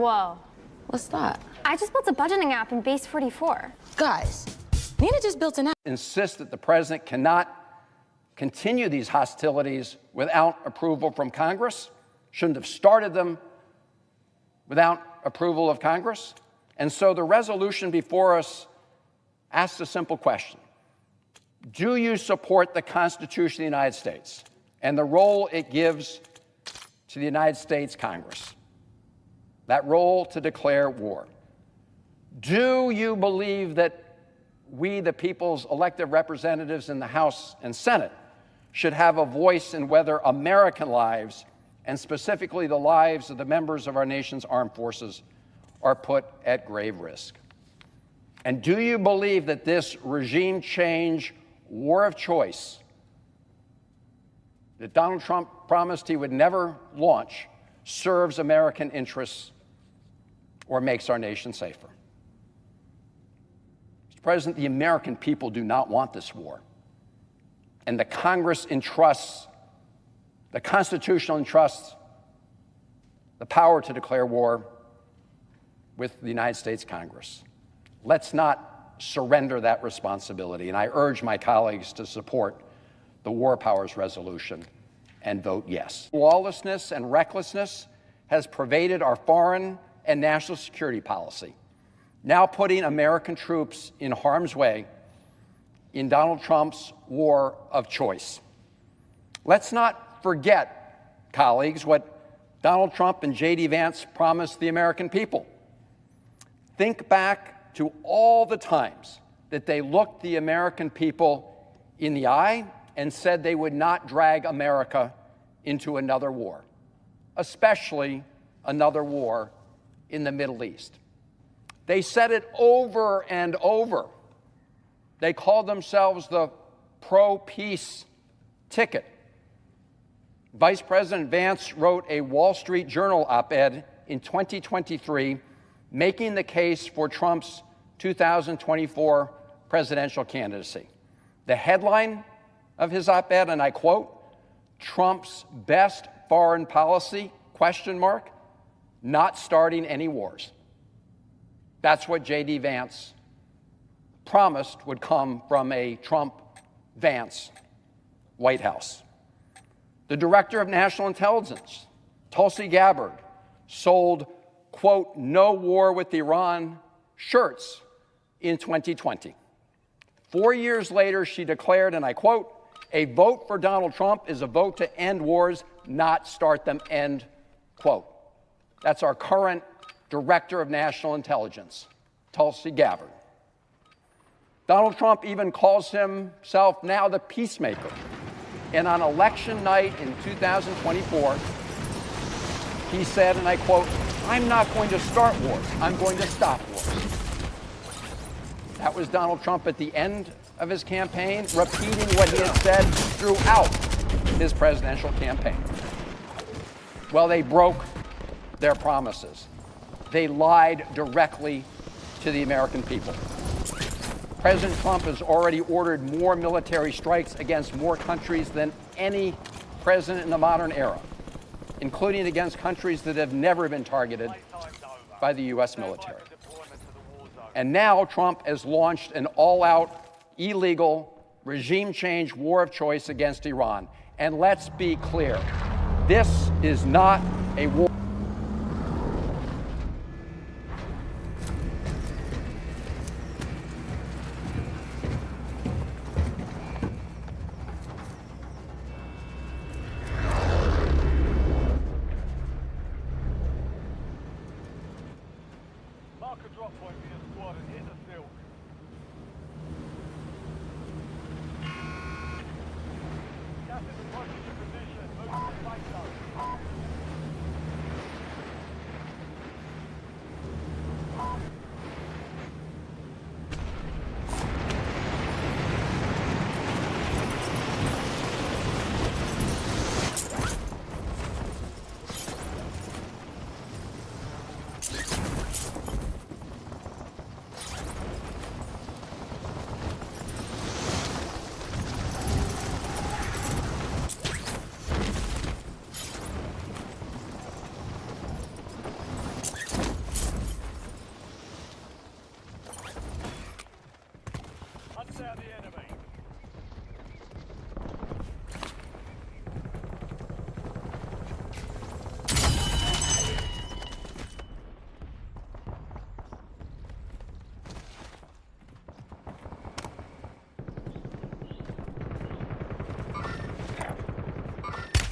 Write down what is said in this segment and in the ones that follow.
Whoa. What's that? I just built a budgeting app in Base 44. Guys, Nina just built an app. Insist that the president cannot continue these hostilities without approval from Congress, shouldn't have started them without approval of Congress. And so the resolution before us asks a simple question. Do you support the Constitution of the United States and the role it gives to the United States Congress? That role to declare war. Do you believe that we, the people's elected representatives in the House and Senate, should have a voice in whether American lives, and specifically the lives of the members of our nation's armed forces, are put at grave risk? And do you believe that this regime change war of choice that Donald Trump promised he would never launch serves American interests or makes our nation safer? Mr. President, the American people do not want this war. And the Congress entrusts, the Constitution entrusts the power to declare war with the United States Congress. Let's not surrender that responsibility. And I urge my colleagues to support the War Powers Resolution and vote yes. Lawlessness and recklessness has pervaded our foreign and national security policy, now putting American troops in harm's way in Donald Trump's war of choice. Let's not forget, colleagues, what Donald Trump and J.D. Vance promised the American people. Think back to all the times that they looked the American people in the eye and said they would not drag America into another war, especially another war in the Middle East. They said it over and over. They called themselves the pro-peace ticket. Vice President Vance wrote a Wall Street Journal op-ed in 2023 making the case for Trump's 2024 presidential candidacy. The headline of his op-ed, and I quote, "Trump's best foreign policy, ? Not starting any wars." That's what J.D. Vance promised would come from a Trump-Vance White House. The Director of National Intelligence, Tulsi Gabbard, sold, quote, "no war with Iran" shirts in 2020. 4 years later, she declared, and I quote, "a vote for Donald Trump is a vote to end wars, not start them," end quote. That's our current Director of National Intelligence, Tulsi Gabbard. Donald Trump even calls himself now the peacemaker. And on election night in 2024, he said, and I quote, "I'm not going to start wars, I'm going to stop wars." That was Donald Trump at the end of his campaign, repeating what he had said throughout his presidential campaign. Well, they broke their promises. They lied directly to the American people. President Trump has already ordered more military strikes against more countries than any president in the modern era, including against countries that have never been targeted by the U.S. military. And now Trump has launched an all-out, illegal, regime change war of choice against Iran. And let's be clear, this is not a war. Mark a drop point in the squad and hit the silk. Gas is approaching your position. Move to the safe zone.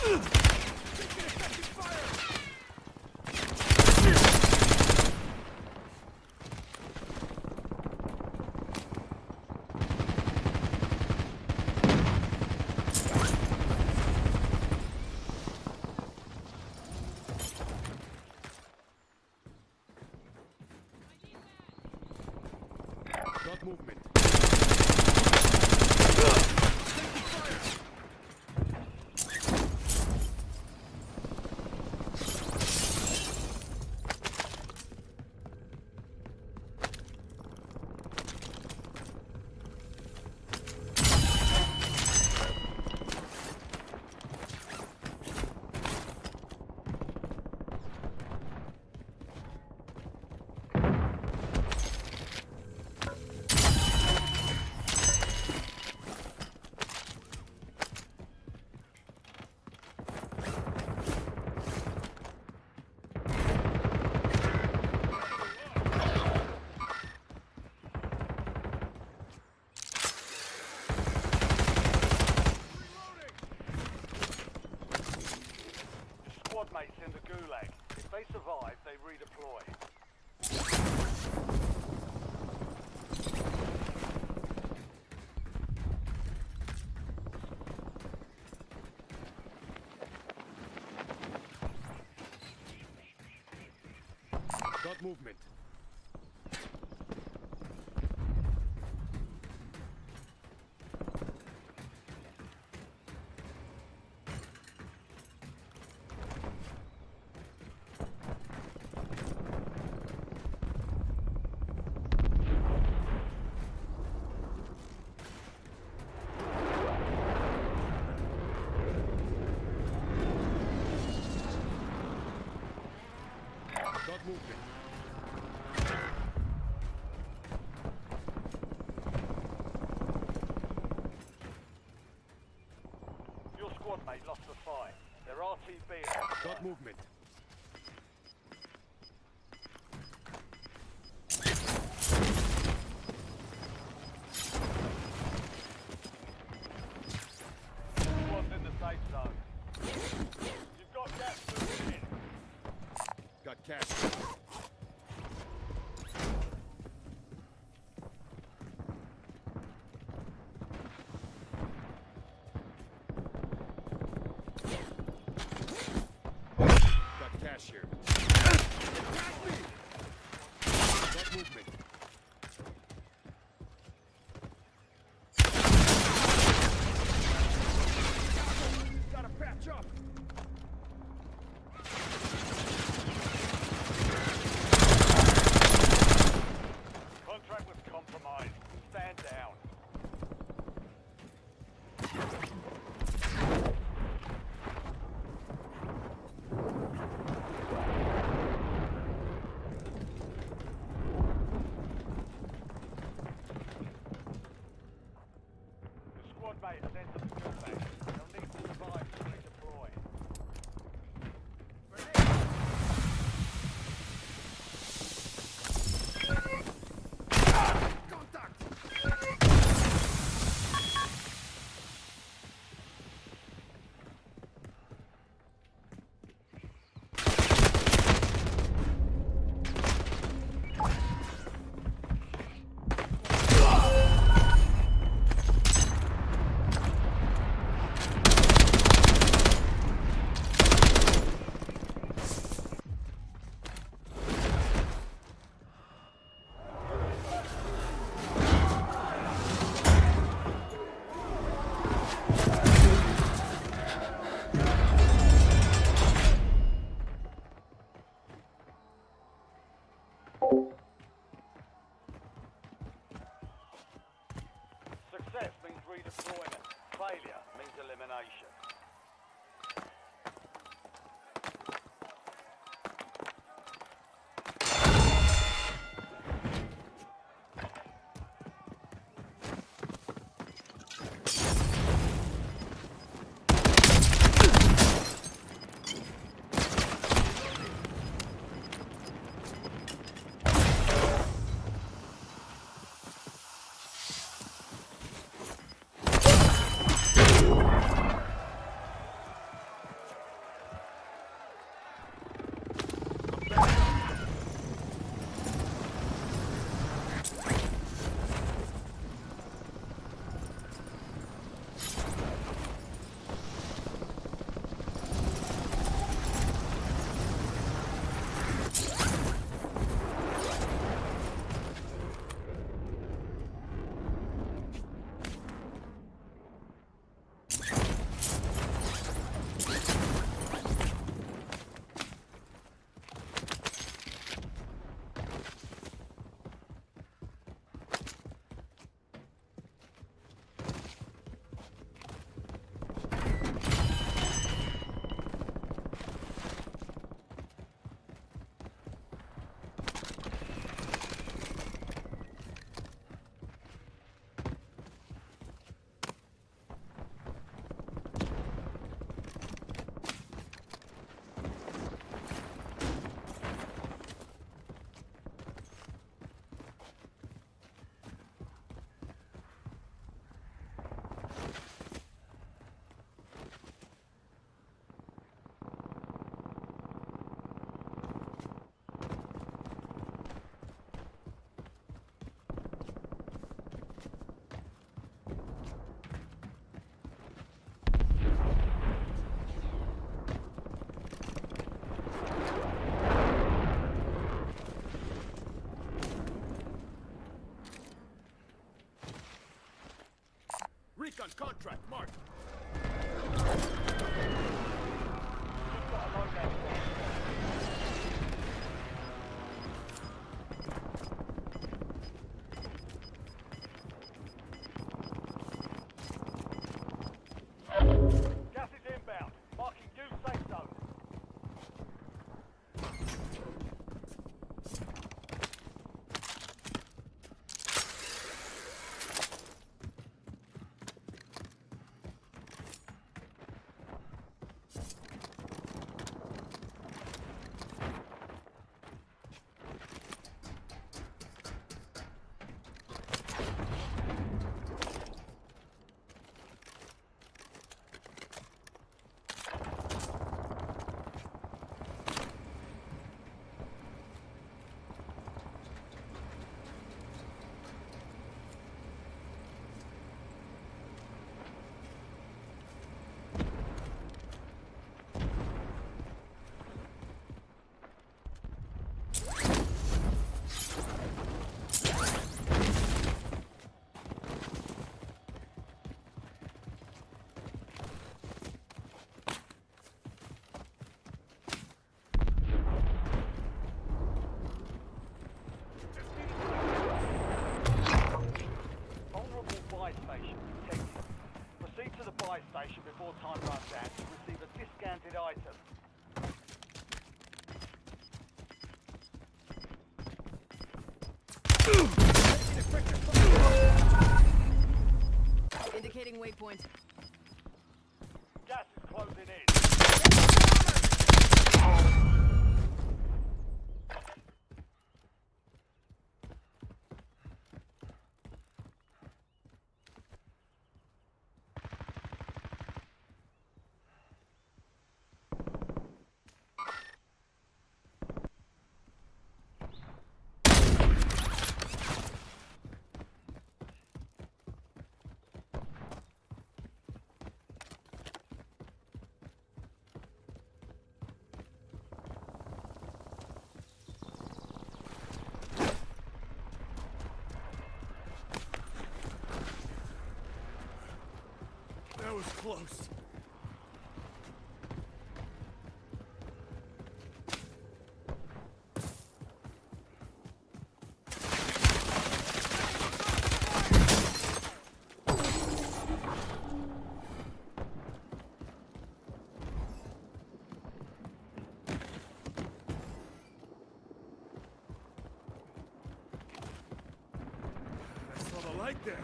Got movement. Squad mates in the gulag. If they survive, they redeploy. Got movement. Got movement. Your squad mate lost the fight. They're RTB. Got movement. Squad's in the safe zone. You've got gas moving in. Got cash. Got cash here. Got movement. Gotta patch up. Contract was compromised. Stand down. The squad mate is into the gulag. They'll need to survive to redeploy. Contact! Success means redeployment. Failure means elimination. Contract, mark. Gas is inbound. Marking new safe zone. Proceed to the buy station before time runs out to receive a discounted item. Indicating waypoint. Gas is closing in. That was close. I saw the light there.